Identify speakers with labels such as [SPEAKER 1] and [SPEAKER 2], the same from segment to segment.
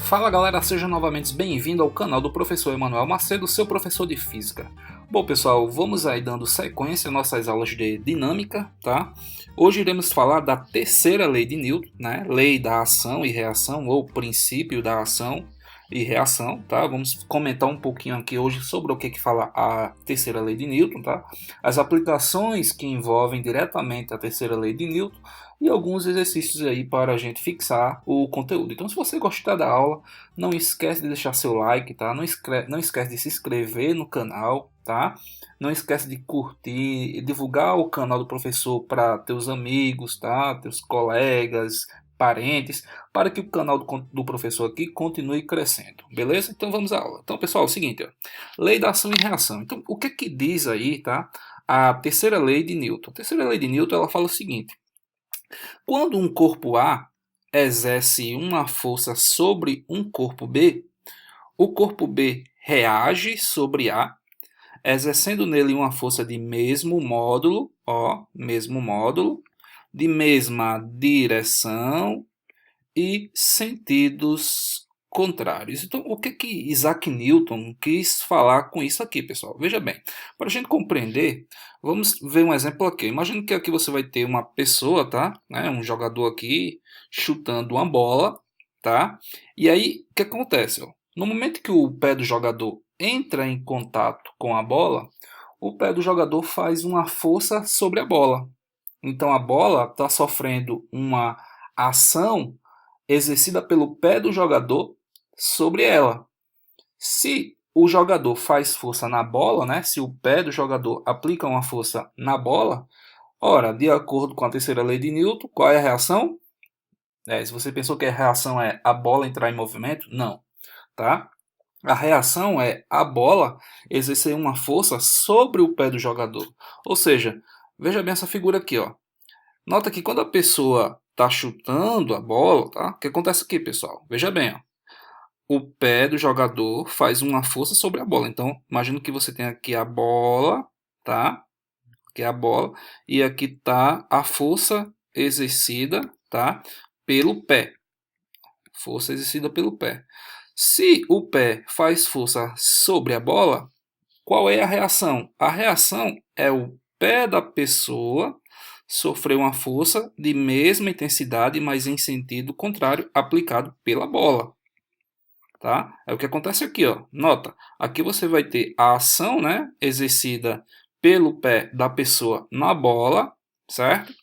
[SPEAKER 1] Fala galera, seja novamente bem-vindo ao canal do professor Emanuel Macedo, seu professor de Física. Bom pessoal, vamos aí dando sequência às nossas aulas de dinâmica, tá? Hoje iremos falar da terceira lei de Newton, né? Lei da ação e reação, ou princípio da ação e reação, tá? Vamos comentar um pouquinho aqui hoje sobre o que fala a terceira lei de Newton, tá? As aplicações que envolvem diretamente a terceira lei de Newton e alguns exercícios aí para a gente fixar o conteúdo. Então, se você gostar da aula, não esquece de deixar seu like, tá? Não esquece de se inscrever no canal, tá? Não esquece de curtir e divulgar o canal do professor para teus amigos, tá? Teus colegas, parentes, para que o canal do professor aqui continue crescendo, beleza? Então vamos à aula. Então, pessoal, é o seguinte, ó, lei da ação e reação. Então, o que diz aí, tá? A terceira lei de Newton. A terceira lei de Newton, ela fala o seguinte: quando um corpo A exerce uma força sobre um corpo B, o corpo B reage sobre A, exercendo nele uma força de mesmo módulo, de mesma direção e sentidos contrários. Então, o que Isaac Newton quis falar com isso aqui, pessoal? Veja bem, para a gente compreender, vamos ver um exemplo aqui. Imagina que aqui você vai ter uma pessoa, tá? Um jogador aqui chutando uma bola, tá? E aí, o que acontece? Ó? No momento que o pé do jogador entra em contato com a bola, o pé do jogador faz uma força sobre a bola. Então, a bola está sofrendo uma ação exercida pelo pé do jogador sobre ela. Se o jogador faz força na bola, né? Se o pé do jogador aplica uma força na bola, ora, de acordo com a terceira lei de Newton, qual é a reação? Se você pensou que a reação é a bola entrar em movimento, não, tá? A reação é a bola exercer uma força sobre o pé do jogador. Ou seja, veja bem essa figura aqui, ó. Nota que quando a pessoa está chutando a bola, tá? O que acontece aqui, pessoal? Veja bem, ó. O pé do jogador faz uma força sobre a bola. Então, imagino que você tem aqui a bola, tá? Aqui é a bola. E aqui está a força exercida, tá? Pelo pé. Força exercida pelo pé. Se o pé faz força sobre a bola, qual é a reação? A reação é o pé da pessoa sofrer uma força de mesma intensidade, mas em sentido contrário, aplicado pela bola. Tá? É o que acontece aqui, ó. Nota, aqui você vai ter a ação, né, exercida pelo pé da pessoa na bola, certo?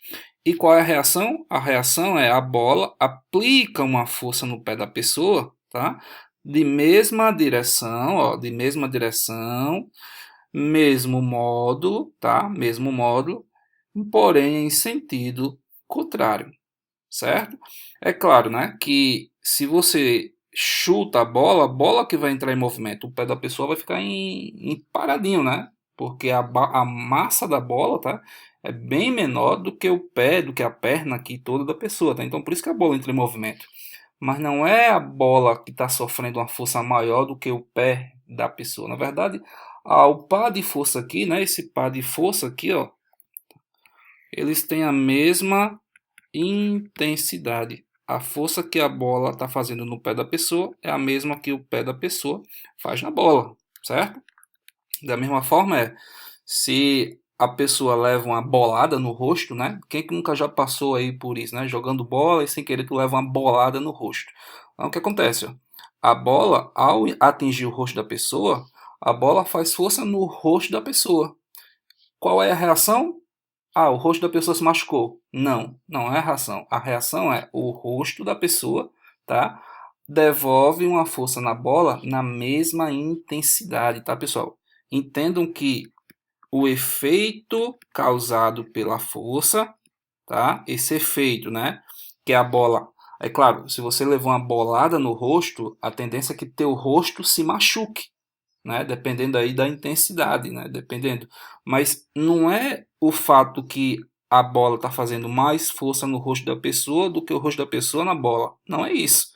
[SPEAKER 1] E qual é a reação? A reação é a bola aplica uma força no pé da pessoa, tá? De mesma direção, ó, de mesma direção, mesmo módulo, tá? Mesmo módulo, porém em sentido contrário, certo? É claro, né, que se você chuta a bola que vai entrar em movimento, o pé da pessoa vai ficar em paradinho, né? Porque a massa da bola, tá? É bem menor do que o pé, do que a perna aqui toda da pessoa, tá? Então por isso que a bola entra em movimento. Mas não é a bola que está sofrendo uma força maior do que o pé da pessoa. Na verdade, o par de força aqui, né? Esse par de força aqui, ó, eles têm a mesma intensidade. A força que a bola está fazendo no pé da pessoa é a mesma que o pé da pessoa faz na bola, certo? Da mesma forma se a pessoa leva uma bolada no rosto, né? Quem que nunca já passou aí por isso, né? Jogando bola e sem querer tu leva uma bolada no rosto. Então o que acontece? A bola, ao atingir o rosto da pessoa, a bola faz força no rosto da pessoa. Qual é a reação? O rosto da pessoa se machucou. Não, não é a reação. A reação é o rosto da pessoa, tá? Devolve uma força na bola na mesma intensidade, tá, pessoal? Entendam que o efeito causado pela força, tá? Esse efeito, né? Que a bola... É claro, se você levou uma bolada no rosto, a tendência é que teu rosto se machuque, né? Dependendo aí da intensidade, né? Dependendo. Mas não é o fato que a bola está fazendo mais força no rosto da pessoa do que o rosto da pessoa na bola. Não é isso.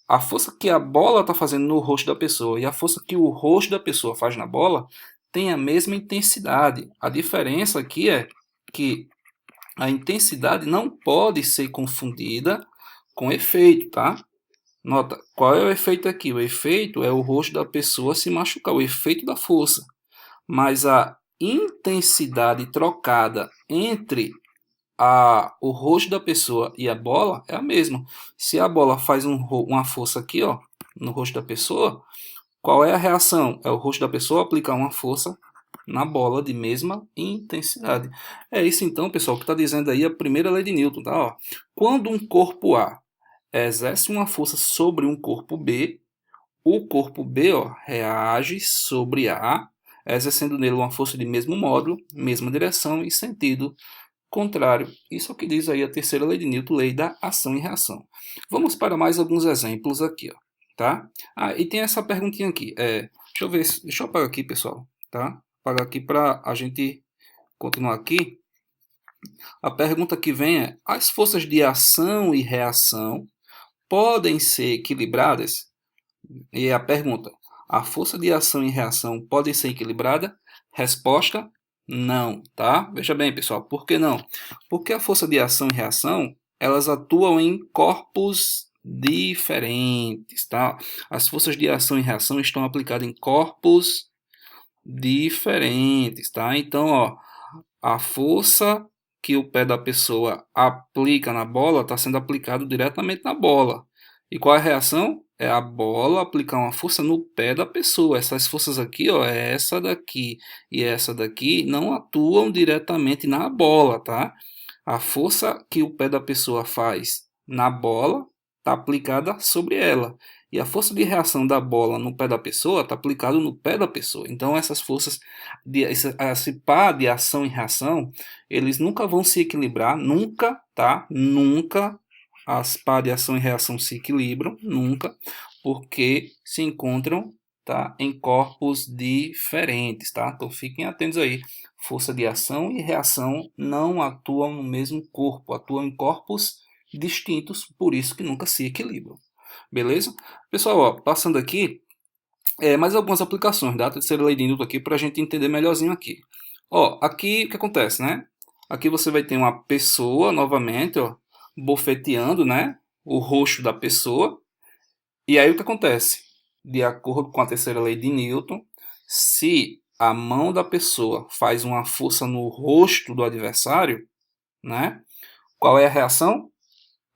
[SPEAKER 1] A força que a bola está fazendo no rosto da pessoa e a força que o rosto da pessoa faz na bola tem a mesma intensidade. A diferença aqui é que a intensidade não pode ser confundida com efeito, tá? Nota, qual é o efeito aqui? O efeito é o rosto da pessoa se machucar, o efeito da força. Mas a intensidade trocada entre o rosto da pessoa e a bola é a mesma. Se a bola faz uma força aqui, ó, no rosto da pessoa, qual é a reação? É o rosto da pessoa aplicar uma força na bola de mesma intensidade. É isso então, pessoal, que está dizendo aí a primeira lei de Newton, tá? Ó, quando um corpo A exerce uma força sobre um corpo B, o corpo B, ó, reage sobre A, exercendo nele uma força de mesmo módulo, mesma direção e sentido contrário. Isso é o que diz aí a terceira lei de Newton, lei da ação e reação. Vamos para mais alguns exemplos aqui, ó, tá? E tem essa perguntinha aqui. Deixa eu ver, deixa eu apagar aqui, pessoal, tá? Apagar aqui para a gente continuar aqui. A pergunta que vem é: as forças de ação e reação podem ser equilibradas? E a pergunta: a força de ação e reação podem ser equilibrada? Resposta: não, tá? Veja bem, pessoal, por que não? Porque a força de ação e reação, elas atuam em corpos diferentes, tá? As forças de ação e reação estão aplicadas em corpos diferentes, tá? Então, ó, a força que o pé da pessoa aplica na bola está sendo aplicado diretamente na bola. E qual é a reação? É a bola aplicar uma força no pé da pessoa. Essas forças aqui, ó, essa daqui e essa daqui, não atuam diretamente na bola, tá? A força que o pé da pessoa faz na bola está aplicada sobre ela. E a força de reação da bola no pé da pessoa está aplicada no pé da pessoa. Então, essas forças, esse par de ação e reação, eles nunca vão se equilibrar, nunca, tá? Nunca as par de ação e reação se equilibram, nunca, porque se encontram, tá, em corpos diferentes, tá? Então fiquem atentos aí. Força de ação e reação não atuam no mesmo corpo, atuam em corpos distintos, por isso que nunca se equilibram. Beleza? Pessoal, ó, passando aqui, mais algumas aplicações da terceira lei de Newton aqui para a gente entender melhorzinho aqui. Ó, aqui o que acontece, né? Aqui você vai ter uma pessoa, novamente, ó, bofeteando, né? O rosto da pessoa. E aí o que acontece? De acordo com a terceira lei de Newton, se a mão da pessoa faz uma força no rosto do adversário, né? Qual é a reação?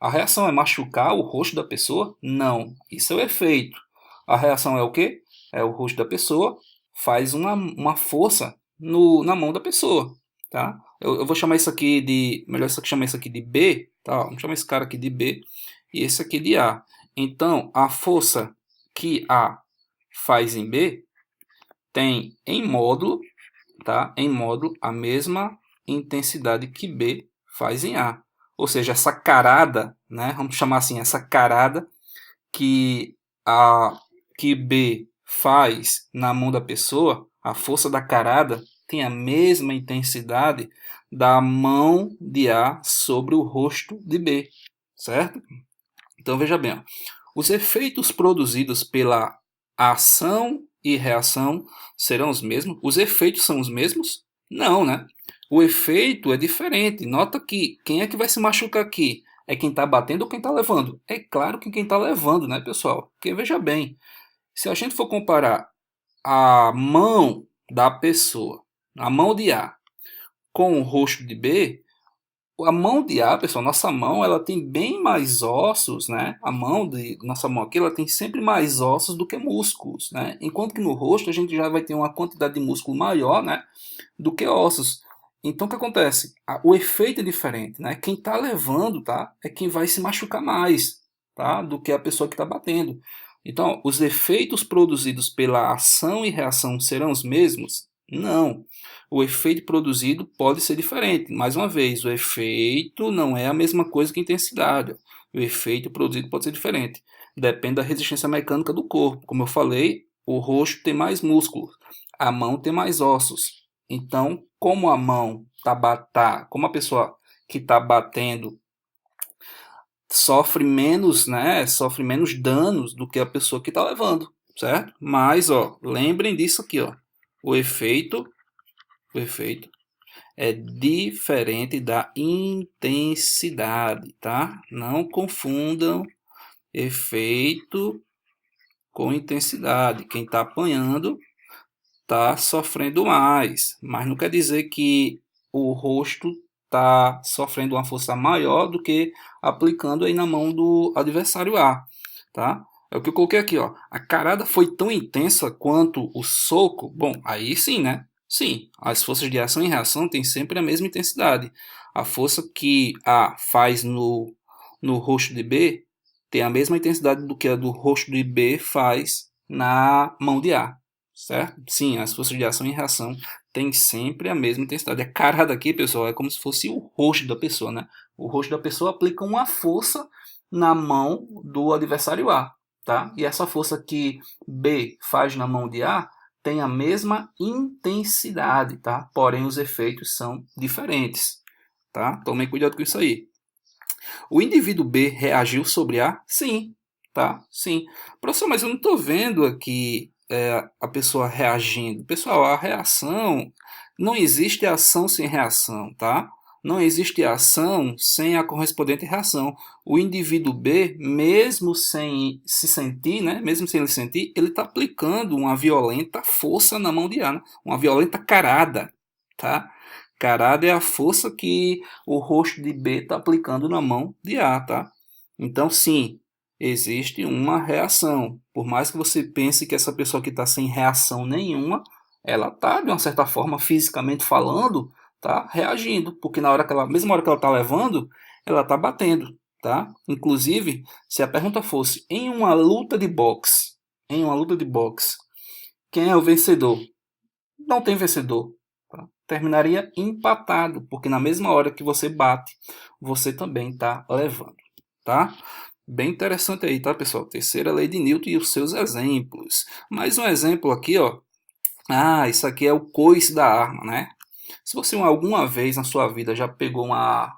[SPEAKER 1] A reação é machucar o rosto da pessoa? Não, isso é o efeito. A reação é o quê? É o rosto da pessoa faz uma força na mão da pessoa, tá? Eu vou chamar isso aqui de, melhor isso aqui, chamar isso aqui de B, tá? Vamos chamar esse cara aqui de B e esse aqui de A. Então, a força que A faz em B tem em módulo, tá? Em módulo a mesma intensidade que B faz em A. Ou seja, essa carada, né? Vamos chamar assim, essa carada que a que B faz na mão da pessoa, a força da carada tem a mesma intensidade da mão de A sobre o rosto de B, certo? Então veja bem, ó, os efeitos produzidos pela ação e reação serão os mesmos? Os efeitos são os mesmos? Não, né? O efeito é diferente. Nota que quem é que vai se machucar aqui? É quem está batendo ou quem está levando? É claro que quem está levando, né, pessoal? Porque veja bem, se a gente for comparar a mão da pessoa, a mão de A, com o rosto de B, a mão de A, pessoal, nossa mão, ela tem bem mais ossos, né? A mão de nossa mão aqui, ela tem sempre mais ossos do que músculos, né? Enquanto que no rosto a gente já vai ter uma quantidade de músculo maior, né, do que ossos. Então o que acontece? O efeito é diferente, né? Quem está levando, tá, é quem vai se machucar mais, tá, do que a pessoa que está batendo. Então, os efeitos produzidos pela ação e reação serão os mesmos? Não. O efeito produzido pode ser diferente. Mais uma vez, o efeito não é a mesma coisa que a intensidade. O efeito produzido pode ser diferente. Depende da resistência mecânica do corpo. Como eu falei, o rosto tem mais músculos, a mão tem mais ossos. Então, como a mão como a pessoa que está batendo sofre menos, né? Sofre menos danos do que a pessoa que está levando, certo? Mas, ó, lembrem disso aqui, ó. O efeito, o efeito é diferente da intensidade, tá? Não confundam efeito com intensidade. Quem está apanhando está sofrendo mais, mas não quer dizer que o rosto está sofrendo uma força maior do que aplicando aí na mão do adversário A, tá? É o que eu coloquei aqui, ó. A carada foi tão intensa quanto o soco. Bom, aí sim, né? Sim, as forças de ação e reação têm sempre a mesma intensidade. A força que A faz no rosto de B tem a mesma intensidade do que a do rosto de B faz na mão de A, certo? Sim, as forças de ação e reação têm sempre a mesma intensidade. A carada aqui, pessoal, é como se fosse o rosto da pessoa, né? O rosto da pessoa aplica uma força na mão do adversário A, tá? E essa força que B faz na mão de A tem a mesma intensidade, tá? Porém, os efeitos são diferentes, tá? Tomem cuidado com isso aí. O indivíduo B reagiu sobre A? Sim, tá? Sim. Professor, mas eu não estou vendo aqui a pessoa reagindo. Pessoal, a reação, não existe ação sem reação, tá? Não existe ação sem a correspondente reação. O indivíduo B, mesmo sem se sentir, né? Mesmo sem ele sentir, ele está aplicando uma violenta força na mão de A, né? Uma violenta carada, tá? Carada é a força que o rosto de B está aplicando na mão de A, tá? Então, sim, existe uma reação. Por mais que você pense que essa pessoa que está sem reação nenhuma, ela está, de uma certa forma, fisicamente falando, tá reagindo, porque na hora que ela, mesma hora que ela está levando, ela está batendo, tá? Inclusive, se a pergunta fosse em uma luta de boxe, quem é o vencedor? Não tem vencedor. Tá? Terminaria empatado, porque na mesma hora que você bate, você também está levando, tá? Bem interessante aí, tá, pessoal? Terceira lei de Newton e os seus exemplos. Mais um exemplo aqui, ó. Ah, isso aqui é o coice da arma, né? Se você alguma vez na sua vida já pegou uma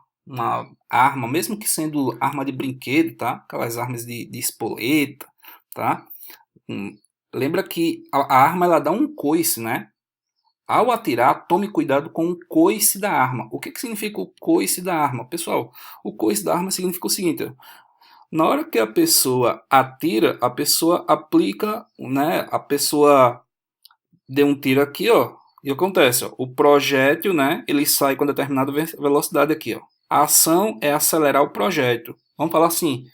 [SPEAKER 1] arma, mesmo que sendo arma de brinquedo, tá? Aquelas armas de espoleta, tá? Lembra que a arma ela dá um coice, né? Ao atirar, tome cuidado com o coice da arma. O que significa o coice da arma? Pessoal, o coice da arma significa o seguinte: na hora que a pessoa atira, a pessoa aplica, né? A pessoa deu um tiro aqui, ó, e acontece, ó, o projétil, né? Ele sai com determinada velocidade aqui, ó. A ação é acelerar o projétil. Vamos falar assim: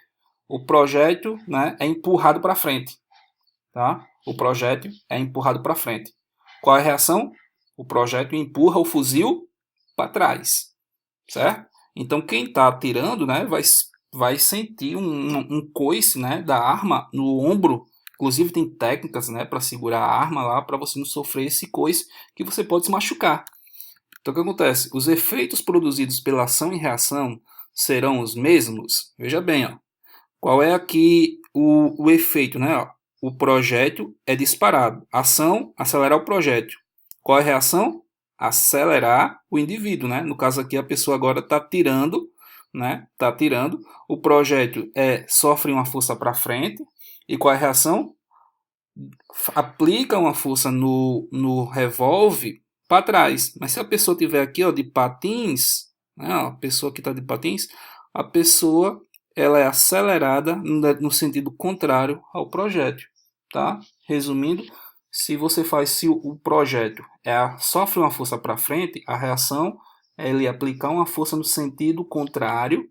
[SPEAKER 1] o projétil, né, é empurrado para frente, tá? O projétil é empurrado para frente. Qual é a reação? O projétil empurra o fuzil para trás, certo? Então quem está atirando, né, vai sentir um coice, né, da arma no ombro. Inclusive tem técnicas, né, para segurar a arma lá para você não sofrer esse coice que você pode se machucar. Então o que acontece? Os efeitos produzidos pela ação e reação serão os mesmos. Veja bem, ó. Qual é aqui o efeito, né? Ó, o projétil é disparado. Ação, acelerar o projétil. Qual é a reação? Acelerar o indivíduo, né? No caso aqui, a pessoa agora está tirando, né? Está tirando. O projétil sofre uma força para frente. E qual é a reação? Aplica uma força no revólver para trás. Mas se a pessoa tiver aqui, ó, de patins, né? A pessoa que está de patins, a pessoa ela é acelerada no sentido contrário ao projétil, tá? Resumindo, se o projétil sofre uma força para frente, a reação é ele aplicar uma força no sentido contrário,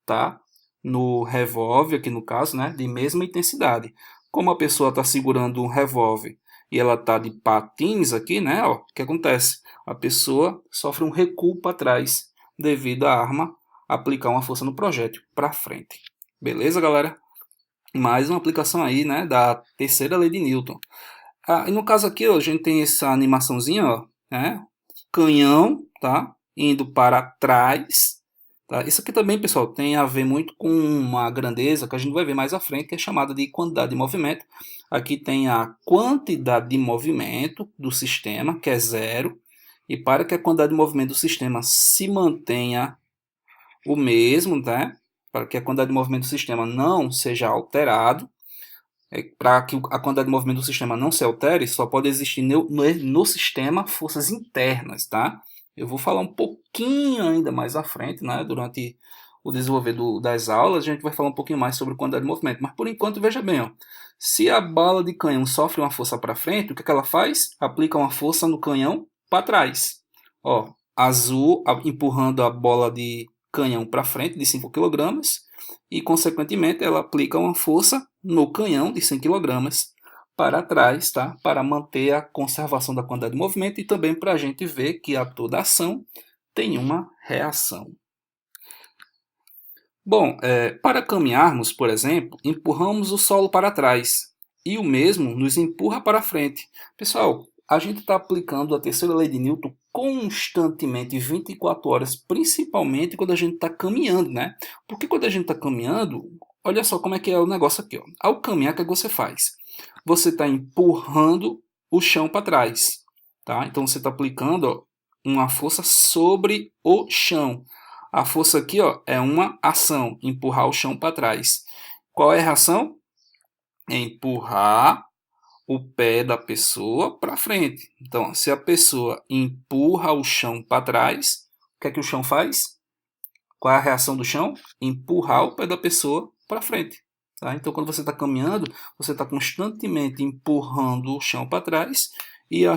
[SPEAKER 1] tá? No revólver, aqui no caso, né? De mesma intensidade. Como a pessoa está segurando um revólver e ela está de patins aqui, né? Ó, o que acontece? A pessoa sofre um recuo para trás devido à arma aplicar uma força no projétil para frente. Beleza, galera? Mais uma aplicação aí, né, da terceira lei de Newton. Ah, e no caso aqui, ó, a gente tem essa animaçãozinha, ó, né? Canhão, tá? Indo para trás. Tá? Isso aqui também, pessoal, tem a ver muito com uma grandeza que a gente vai ver mais à frente, que é chamada de quantidade de movimento. Aqui tem a quantidade de movimento do sistema, que é zero. E para que a quantidade de movimento do sistema se mantenha o mesmo, né? Para que a quantidade de movimento do sistema não seja alterado, para que a quantidade de movimento do sistema não se altere, só pode existir no sistema forças internas, tá? Eu vou falar um pouquinho ainda mais à frente, né? Durante o desenvolver das aulas, a gente vai falar um pouquinho mais sobre quantidade de movimento. Mas por enquanto, veja bem, ó, se a bala de canhão sofre uma força para frente, o que ela faz? Aplica uma força no canhão para trás. Ó, azul empurrando a bola de canhão para frente de 5 kg e, consequentemente, ela aplica uma força no canhão de 100 kg para trás, tá? Para manter a conservação da quantidade de movimento e também para a gente ver que a toda ação tem uma reação. Bom, para caminharmos, por exemplo, empurramos o solo para trás e o mesmo nos empurra para frente. Pessoal, a gente está aplicando a terceira lei de Newton constantemente, 24 horas, principalmente quando a gente está caminhando, né? Porque quando a gente está caminhando, olha só como é que é o negócio aqui, ó. Ao caminhar, o que é que você faz? Você está empurrando o chão para trás, tá? Então você está aplicando, ó, uma força sobre o chão. A força aqui, ó, é uma ação, empurrar o chão para trás. Qual é a reação? É empurrar o pé da pessoa para frente. Então, se a pessoa empurra o chão para trás, o que é que o chão faz? Qual é a reação do chão? Empurrar o pé da pessoa para frente. Tá? Então, quando você está caminhando, você está constantemente empurrando o chão para trás e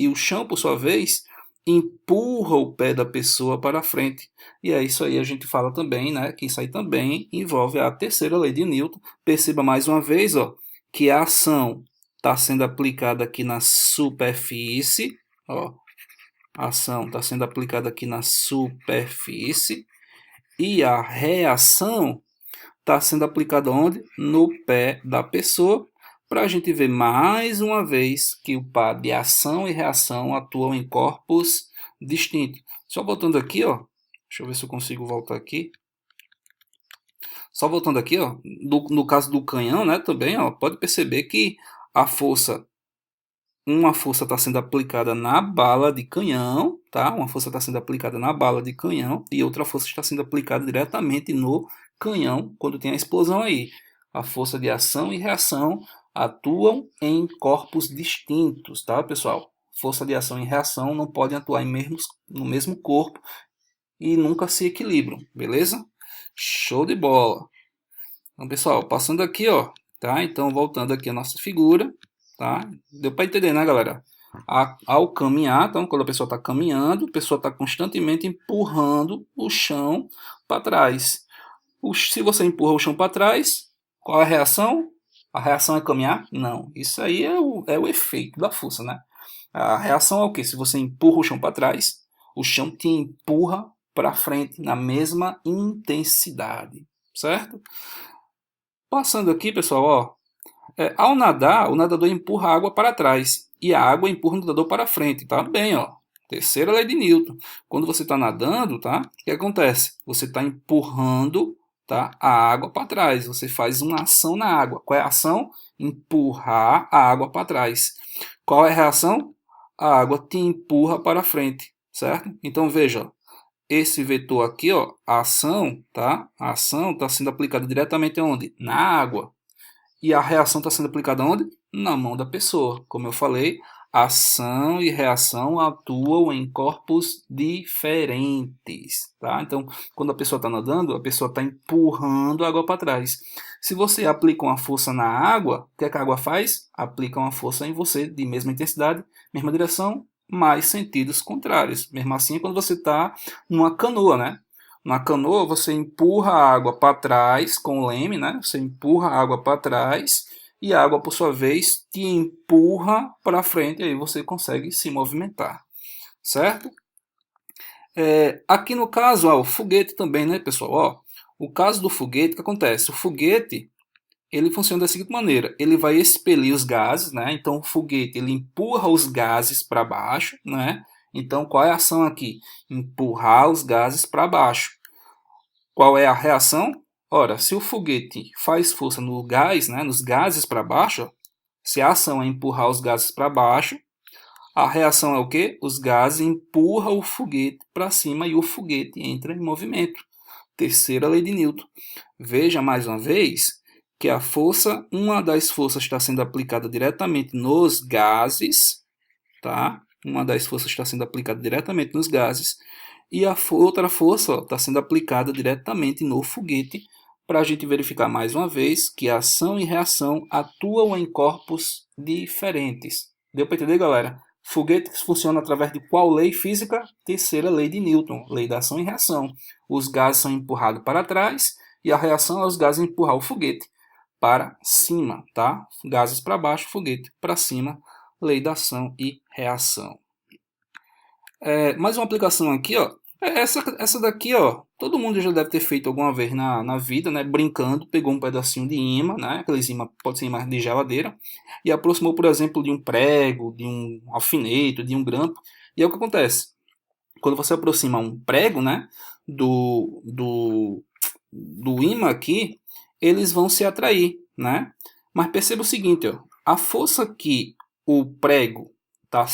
[SPEAKER 1] o chão, por sua vez, empurra o pé da pessoa para frente. E é isso aí, a gente fala também, né, que isso aí também envolve a terceira lei de Newton. Perceba mais uma vez, ó, que a ação está sendo aplicada aqui na superfície, ó, a ação está sendo aplicada aqui na superfície e a reação está sendo aplicada onde? No pé da pessoa, para a gente ver mais uma vez que o par de ação e reação atuam em corpos distintos. Só voltando aqui, ó, deixa eu ver se eu consigo voltar aqui. Só voltando aqui, ó, no caso do canhão, né, também, ó, pode perceber que a força, uma força está sendo aplicada na bala de canhão, tá? Uma força está sendo aplicada na bala de canhão e outra força está sendo aplicada diretamente no canhão quando tem a explosão aí. A força de ação e reação atuam em corpos distintos, tá, pessoal? Força de ação e reação não podem atuar no mesmo corpo e nunca se equilibram, beleza? Show de bola! Então, pessoal, passando aqui, ó, tá? Então, voltando aqui a nossa figura, tá? Deu para entender, né, galera? Ao caminhar, então, quando a pessoa está caminhando, a pessoa está constantemente empurrando o chão para trás. Se você empurra o chão para trás, qual é a reação? A reação é caminhar? Não. Isso aí é o efeito da força, né? A reação é o quê? Se você empurra o chão para trás, o chão te empurra para frente na mesma intensidade, certo? Passando aqui, pessoal, ó, ao nadar, o nadador empurra a água para trás e a água empurra o nadador para frente, tá bem, ó. Terceira lei de Newton. Quando você está nadando, tá? O que acontece? Você está empurrando, tá, a água para trás. Você faz uma ação na água. Qual é a ação? Empurrar a água para trás. Qual é a reação? A água te empurra para frente, certo? Então veja, ó, esse vetor aqui, ó, a ação, tá? A ação está sendo aplicada diretamente onde? Na água. E a reação está sendo aplicada onde? Na mão da pessoa. Como eu falei, ação e reação atuam em corpos diferentes, tá? Então, quando a pessoa está nadando, a pessoa está empurrando a água para trás. Se você aplica uma força na água, o que a água faz? Aplica uma força em você de mesma intensidade, mesma direção, mas sentidos contrários. Mesmo assim, quando você está numa canoa, né? Na canoa, você empurra a água para trás com o leme, né? Você empurra a água para trás e a água, por sua vez, te empurra para frente e aí você consegue se movimentar, certo? Aqui no caso, ó, o foguete também, né, pessoal? Ó, o caso do foguete, o que acontece? O foguete, ele funciona da seguinte maneira, ele vai expelir os gases, né? Então o foguete, ele empurra os gases para baixo, né? Então qual é a ação aqui? Empurrar os gases para baixo. Qual é a reação? Ora, se o foguete faz força no gás, né, nos gases para baixo, se a ação é empurrar os gases para baixo, a reação é o quê? Os gases empurram o foguete para cima e o foguete entra em movimento. Terceira lei de Newton. Veja mais uma vez que a força, uma das forças está sendo aplicada diretamente nos gases, tá? Uma das forças está sendo aplicada diretamente nos gases e a outra força está sendo aplicada diretamente no foguete, para a gente verificar mais uma vez que a ação e reação atuam em corpos diferentes. Deu para entender, galera? Foguetes funcionam através de qual lei física? Terceira lei de Newton, lei da ação e reação. Os gases são empurrados para trás e a reação é os gases empurrar o foguete para cima, tá? Gases para baixo, foguete para cima, lei da ação e reação. Mais uma aplicação aqui, ó. Essa daqui, ó, todo mundo já deve ter feito alguma vez na vida, né? Brincando, pegou um pedacinho de imã, né? Aqueles imã, pode ser imã de geladeira, e aproximou, por exemplo, de um prego, de um alfinete, de um grampo. E é o que acontece. Quando você aproxima um prego, né? Do imã aqui, eles vão se atrair, né? Mas perceba o seguinte, ó, a força que o prego está,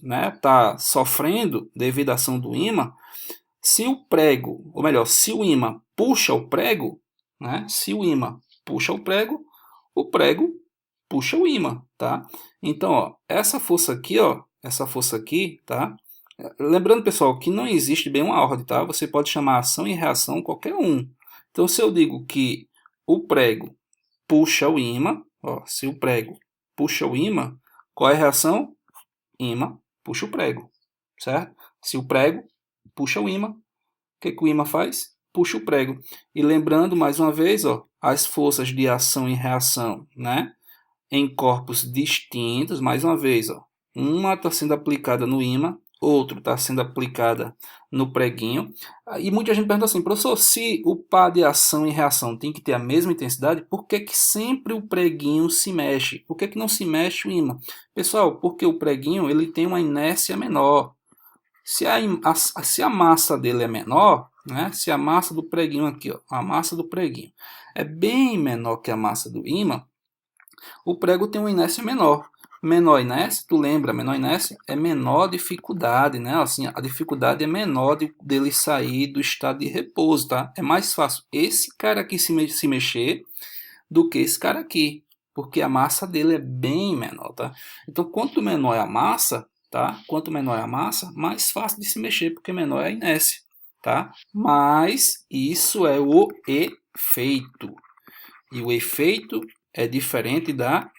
[SPEAKER 1] né, tá sofrendo devido à ação do imã, se o prego, ou melhor, se o imã puxa o prego, né? Se o imã puxa o prego puxa o imã, tá? Então, ó, essa força aqui, tá? Lembrando, pessoal, que não existe bem uma ordem, tá? Você pode chamar ação e reação qualquer um. Então, se eu digo que o prego puxa o ímã, ó, se o prego puxa o ímã, qual é a reação? Ímã puxa o prego, certo? Se o prego puxa o ímã, o que o ímã faz? Puxa o prego. E lembrando, mais uma vez, ó, as forças de ação e reação, né? Em corpos distintos, mais uma vez, ó, uma está sendo aplicada no ímã, outro está sendo aplicada no preguinho. E muita gente pergunta assim, professor, se o par de ação e reação tem que ter a mesma intensidade, por que sempre o preguinho se mexe? Por que não se mexe o ímã? Pessoal, porque o preguinho ele tem uma inércia menor. Se a massa dele é menor, né? Se a massa do preguinho aqui, ó, a massa do preguinho é bem menor que a massa do ímã, o prego tem uma inércia menor. Menor inércia, tu lembra, menor inércia é menor dificuldade, né? Assim, a dificuldade é menor dele sair do estado de repouso, tá? É mais fácil esse cara aqui se mexer do que esse cara aqui, porque a massa dele é bem menor, tá? Então, quanto menor é a massa, tá? Quanto menor é a massa, mais fácil de se mexer, porque menor é a inércia, tá? Mas isso é o efeito. E o efeito é diferente da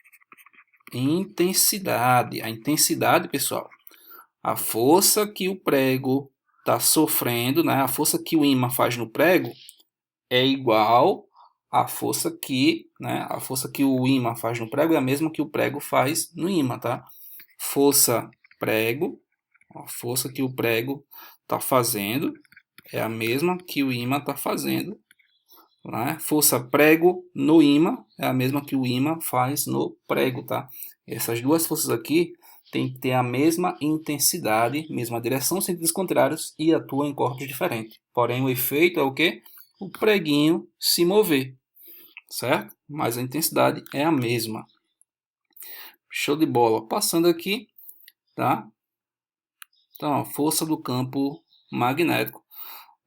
[SPEAKER 1] intensidade. A intensidade, pessoal, a força que o prego está sofrendo, né? A força que o ímã faz no prego é igual à força que, né? A força que o ímã faz no prego é a mesma que o prego faz no ímã, tá? Força prego, a força que o prego está fazendo é a mesma que o ímã está fazendo, né? Força prego no ímã é a mesma que o ímã faz no prego, tá? Essas duas forças aqui têm que ter a mesma intensidade, mesma direção, sentidos contrários e atuam em corpos diferentes. Porém, o efeito é o quê? O preguinho se mover, certo? Mas a intensidade é a mesma. Show de bola. Passando aqui, tá? Então, força do campo magnético.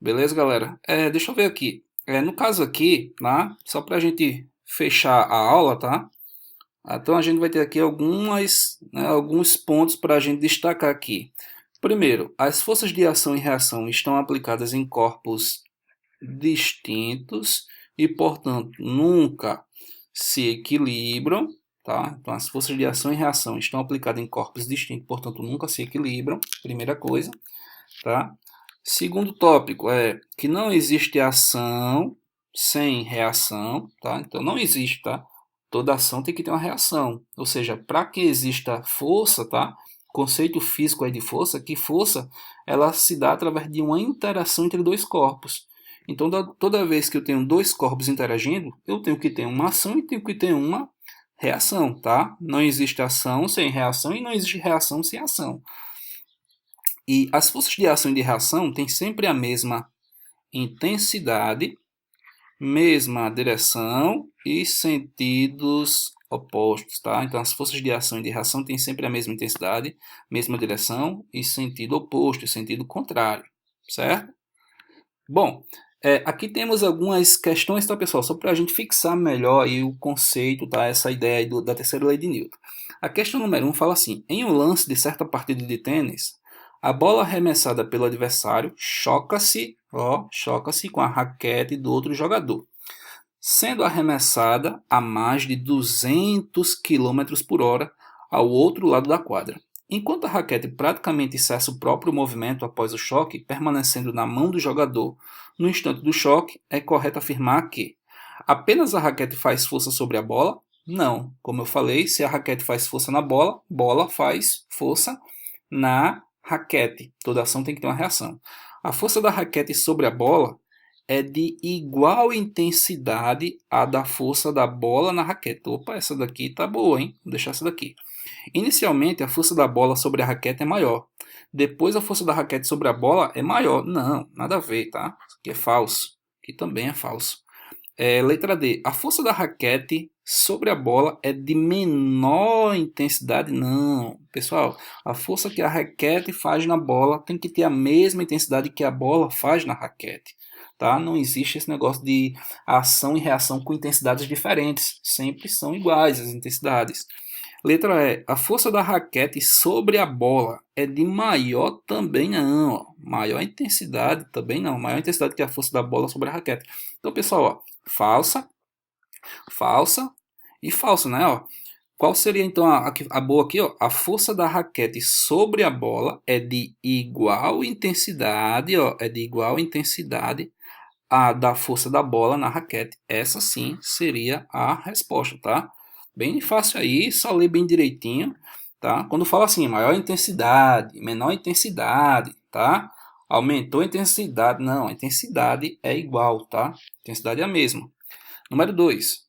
[SPEAKER 1] Beleza, galera? Deixa eu ver aqui. No caso aqui, tá? Só para a gente fechar a aula, tá? Então a gente vai ter aqui alguns pontos para a gente destacar aqui. Primeiro, as forças de ação e reação estão aplicadas em corpos distintos e, portanto, nunca se equilibram, tá? Então as forças de ação e reação estão aplicadas em corpos distintos, portanto, nunca se equilibram. Primeira coisa, tá? Segundo tópico é que não existe ação sem reação, tá? Então não existe, tá? Toda ação tem que ter uma reação. Ou seja, para que exista força, tá? Conceito físico aí de força, que força ela se dá através de uma interação entre dois corpos. Então toda vez que eu tenho dois corpos interagindo, eu tenho que ter uma ação e tenho que ter uma reação, tá? Não existe ação sem reação e não existe reação sem ação. E as forças de ação e de reação têm sempre a mesma intensidade, mesma direção e sentidos opostos, tá? Então as forças de ação e de reação têm sempre a mesma intensidade, mesma direção e sentido oposto, sentido contrário, certo? Bom, aqui temos algumas questões, tá, pessoal? Só para a gente fixar melhor aí o conceito, tá? Essa ideia aí da terceira lei de Newton. A questão número 1 fala assim: em um lance de certa partida de tênis, A bola arremessada pelo adversário choca-se com a raquete do outro jogador, sendo arremessada a mais de 200 quilômetros por hora ao outro lado da quadra. Enquanto a raquete praticamente cessa o próprio movimento após o choque, permanecendo na mão do jogador no instante do choque, é correto afirmar que apenas a raquete faz força sobre a bola? Não. Como eu falei, se a raquete faz força na bola, bola faz força na raquete. Toda ação tem que ter uma reação. A força da raquete sobre a bola é de igual intensidade à da força da bola na raquete. Opa, essa daqui tá boa, hein? Vou deixar essa daqui. Inicialmente, a força da bola sobre a raquete é maior. Depois, a força da raquete sobre a bola é maior. Não, nada a ver, tá? Isso aqui é falso. Aqui também é falso. Letra D. A força da raquete sobre a bola é de menor intensidade? Não. Pessoal, a força que a raquete faz na bola tem que ter a mesma intensidade que a bola faz na raquete. Tá? Não existe esse negócio de ação e reação com intensidades diferentes. Sempre são iguais as intensidades. Letra E. A força da raquete sobre a bola é de maior também não. Ó. Maior intensidade também não. Maior intensidade que a força da bola sobre a raquete. Então, pessoal, ó, falsa, falsa e falsa, né? Ó. Qual seria então a boa aqui? Ó? A força da raquete sobre a bola é de igual intensidade, ó, é de igual intensidade a da força da bola na raquete. Essa sim seria a resposta, tá? Bem fácil aí, só ler bem direitinho, tá? Quando fala assim, maior intensidade, menor intensidade, tá? Aumentou a intensidade, não, a intensidade é igual, tá? A intensidade é a mesma. Número 2.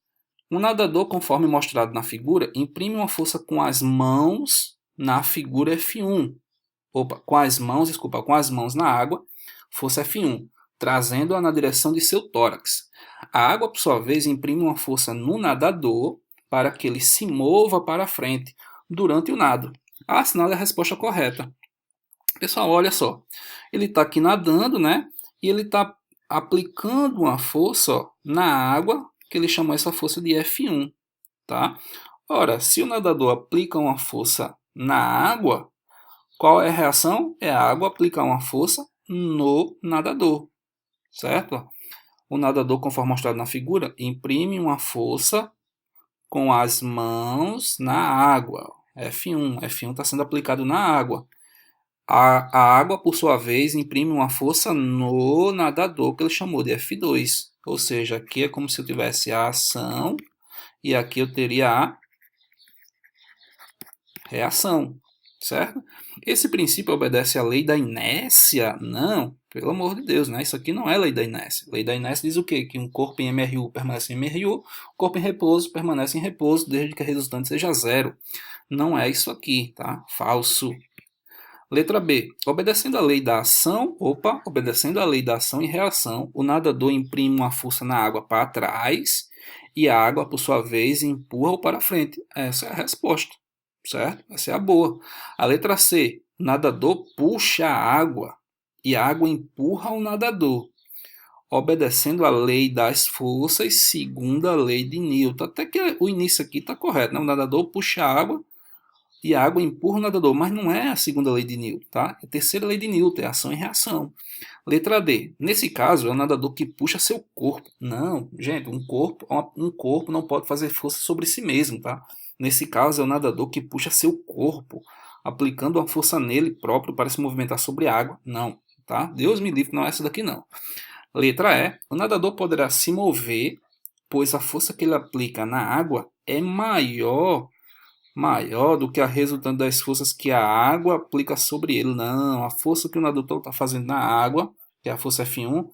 [SPEAKER 1] Um nadador, conforme mostrado na figura, imprime uma força com as mãos na figura F1. Com as mãos, desculpa, com as mãos na água, força F1, trazendo-a na direção de seu tórax. A água, por sua vez, imprime uma força no nadador para que ele se mova para frente durante o nado. Assinale a resposta correta. Pessoal, olha só. Ele está aqui nadando, né? E ele está aplicando uma força ó, na água, que ele chamou essa força de F1, tá? Ora, se o nadador aplica uma força na água, qual é a reação? É a água aplicar uma força no nadador, certo? O nadador, conforme mostrado na figura, imprime uma força com as mãos na água. F1 está sendo aplicado na água. A água, por sua vez, imprime uma força no nadador, que ele chamou de F2. Ou seja, aqui é como se eu tivesse a ação e aqui eu teria a reação, certo? Esse princípio obedece à lei da inércia? Não, pelo amor de Deus, né? Isso aqui não é lei da inércia. Lei da inércia diz o quê? Que um corpo em MRU permanece em MRU, corpo em repouso permanece em repouso, desde que a resultante seja zero. Não é isso aqui, tá? Falso. Letra B. Obedecendo à lei da ação, obedecendo à lei da ação e reação, o nadador imprime uma força na água para trás e a água, por sua vez, empurra-o para frente. Essa é a resposta, certo? Essa é a boa. A letra C. O nadador puxa a água e a água empurra o nadador, obedecendo à lei das forças segundo a lei de Newton. Até que o início aqui está correto, né? O nadador puxa a água e a água empurra o nadador, mas não é a segunda lei de Newton, tá? É a terceira lei de Newton, é ação e reação. Letra D. Nesse caso, é o nadador que puxa seu corpo. Não, gente, um corpo não pode fazer força sobre si mesmo, tá? Nesse caso, é o nadador que puxa seu corpo, aplicando uma força nele próprio para se movimentar sobre a água. Não, tá? Deus me livre, não é essa daqui não. Letra E. O nadador poderá se mover, pois a força que ele aplica na água é maior do que a resultante das forças que a água aplica sobre ele. Não, a força que o nadador está fazendo na água, que é a força F1,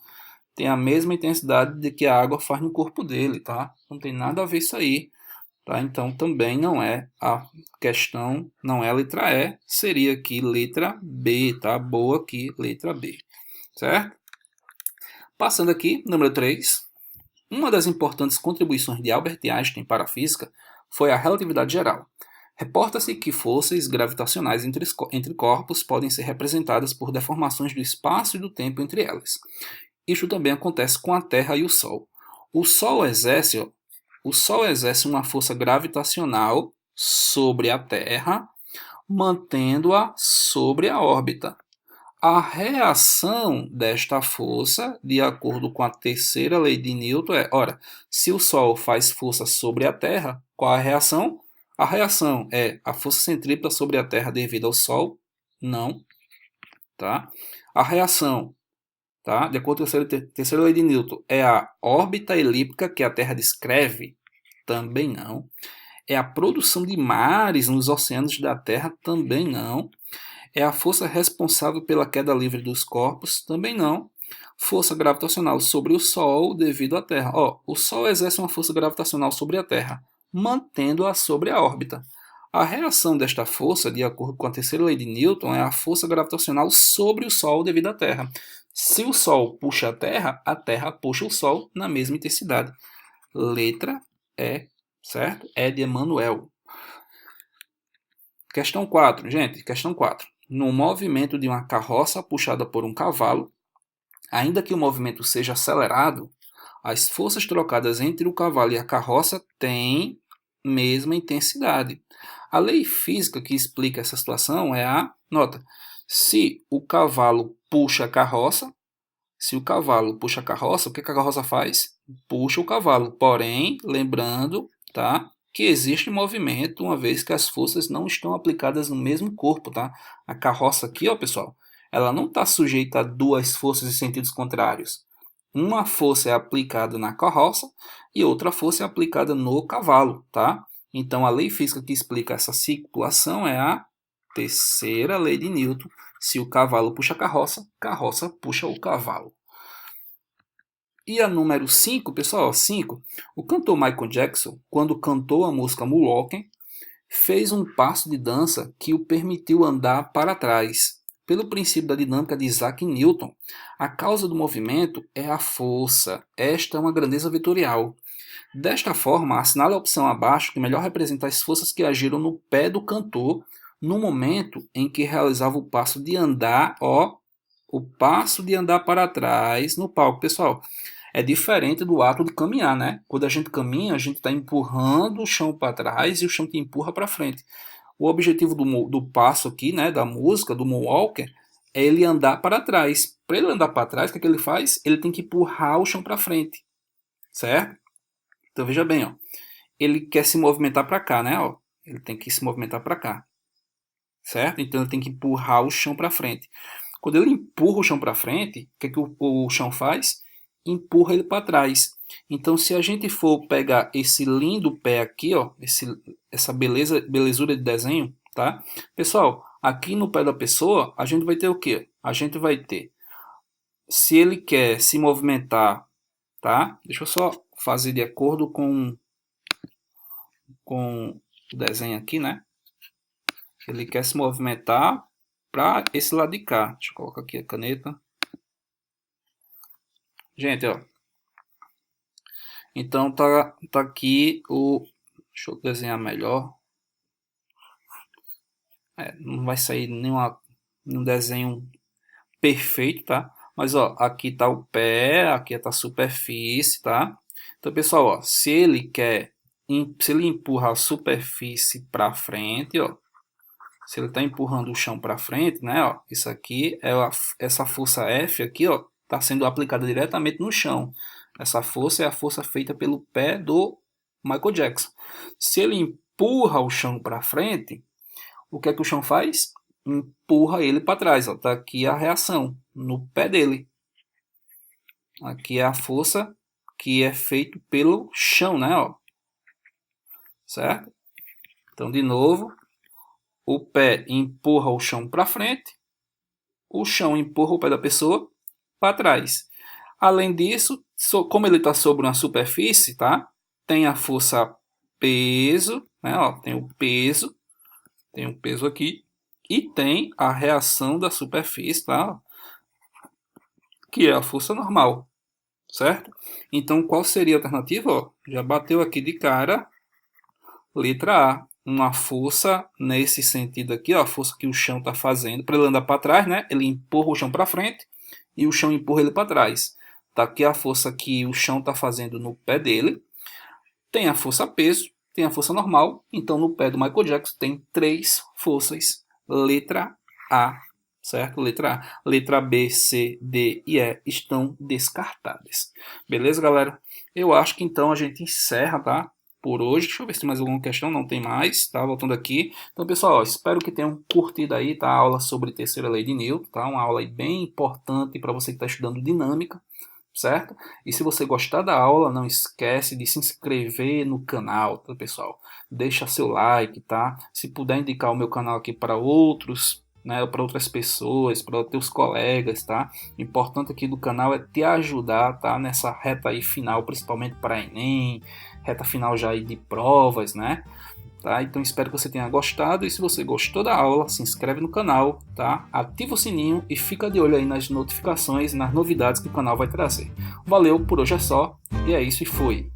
[SPEAKER 1] tem a mesma intensidade de que a água faz no corpo dele, tá? Não tem nada a ver isso aí, tá? Então também não é a questão, não é a letra E, seria aqui letra B, tá? Boa aqui, letra B, certo? Passando aqui, número 3. Uma das importantes contribuições de Albert Einstein para a física foi a relatividade geral. Reporta-se que forças gravitacionais entre corpos podem ser representadas por deformações do espaço e do tempo entre elas. Isto também acontece com a Terra e o Sol. O Sol exerce uma força gravitacional sobre a Terra, mantendo-a sobre a órbita. A reação desta força, de acordo com a terceira lei de Newton, ora, se o Sol faz força sobre a Terra, qual a reação? A reação é a força centrípeta sobre a Terra devido ao Sol? Não, tá? A reação, tá? De acordo com a terceira lei de Newton, é a órbita elíptica que a Terra descreve? Também não. É a produção de mares nos oceanos da Terra? Também não. É a força responsável pela queda livre dos corpos? Também não. Força gravitacional sobre o Sol devido à Terra. O Sol exerce uma força gravitacional sobre a Terra, mantendo-a sobre a órbita. A reação desta força, de acordo com a terceira lei de Newton, é a força gravitacional sobre o Sol devido à Terra. Se o Sol puxa a Terra puxa o Sol na mesma intensidade. Letra E, certo? É de Emmanuel. Questão 4, gente, questão 4. No movimento de uma carroça puxada por um cavalo, ainda que o movimento seja acelerado, as forças trocadas entre o cavalo e a carroça têm mesma intensidade. A lei física que explica essa situação é nota, se o cavalo puxa a carroça, o que a carroça faz? Puxa o cavalo. Porém, lembrando, tá? Que existe movimento, uma vez que as forças não estão aplicadas no mesmo corpo, tá? A carroça aqui, ó, pessoal, ela não está sujeita a duas forças em sentidos contrários. Uma força é aplicada na carroça e outra força é aplicada no cavalo, tá? Então, a lei física que explica essa situação é a terceira lei de Newton. Se o cavalo puxa a carroça puxa o cavalo. E a número 5, pessoal, 5. O cantor Michael Jackson, quando cantou a música Moonwalking, fez um passo de dança que o permitiu andar para trás. Pelo princípio da dinâmica de Isaac Newton, a causa do movimento é a força. Esta é uma grandeza vetorial. Desta forma, assinale a opção abaixo que melhor representa as forças que agiram no pé do cantor no momento em que realizava o passo de andar, o passo de andar para trás no palco. Pessoal, é diferente do ato de caminhar, né? Quando a gente caminha, a gente está empurrando o chão para trás e o chão te empurra para frente. O objetivo do passo aqui, né, da música, do moonwalker, é ele andar para trás. Para ele andar para trás, o que, é que ele faz? Ele tem que empurrar o chão para frente, certo? Então veja bem, ó. Ele quer se movimentar para cá, né? Ó. Ele tem que se movimentar para cá, certo? Então ele tem que empurrar o chão para frente. Quando ele empurra o chão para frente, o que, é que o chão faz? Empurra ele para trás. Então, se a gente for pegar esse lindo pé aqui, ó, essa belezura de desenho, tá? Pessoal, aqui no pé da pessoa, a gente vai ter o quê? A gente vai ter, se ele quer se movimentar, tá? Deixa eu só fazer de acordo com o desenho aqui, né? Ele quer se movimentar para esse lado de cá. Deixa eu colocar aqui a caneta. Gente, ó. Então tá aqui o. Deixa eu desenhar melhor. Não vai sair nenhum desenho perfeito, tá? Mas ó, aqui tá o pé, aqui tá a superfície, tá? Então, pessoal, ó, se ele empurra a superfície para frente, ó, se ele está empurrando o chão para frente, né, ó, isso aqui essa força F aqui, ó, está sendo aplicada diretamente no chão. Essa força é a força feita pelo pé do Michael Jackson. Se ele empurra o chão para frente, o que é que o chão faz? Empurra ele para trás. Está aqui a reação no pé dele. Aqui é a força que é feita pelo chão, né? Ó. Certo? Então, de novo, o pé empurra o chão para frente, o chão empurra o pé da pessoa para trás. Além disso, como ele está sobre uma superfície, tá? Tem a força peso, né? Ó, tem o peso aqui, e tem a reação da superfície, tá? Que é a força normal, certo? Então, qual seria a alternativa? Ó, já bateu aqui de cara, letra A. Uma força nesse sentido aqui, ó, a força que o chão está fazendo para ele andar para trás, né? Ele empurra o chão para frente e o chão empurra ele para trás. Tá aqui a força que o chão está fazendo no pé dele. Tem a força peso, tem a força normal. Então, no pé do Michael Jackson tem 3 forças. Letra A, certo? Letra A. Letra B, C, D e E estão descartadas. Beleza, galera? Eu acho que então a gente encerra, tá? Por hoje. Deixa eu ver se tem mais alguma questão. Não tem mais, tá? Voltando aqui. Então, pessoal, ó, espero que tenham curtido aí, tá? A aula sobre terceira lei de Newton, tá? Uma aula aí bem importante para você que está estudando dinâmica, certo? E se você gostar da aula, não esquece de se inscrever no canal, tá, pessoal? Deixa seu like, tá? Se puder indicar o meu canal aqui para outros, né, para outras pessoas, para teus colegas, tá? O importante aqui do canal é te ajudar, tá? Nessa reta aí final, principalmente para Enem, reta final já aí de provas, né? Tá? Então espero que você tenha gostado, e se você gostou da aula, se inscreve no canal, tá? Ativa o sininho e fica de olho aí nas notificações, nas novidades que o canal vai trazer. Valeu, por hoje é só, e é isso e fui!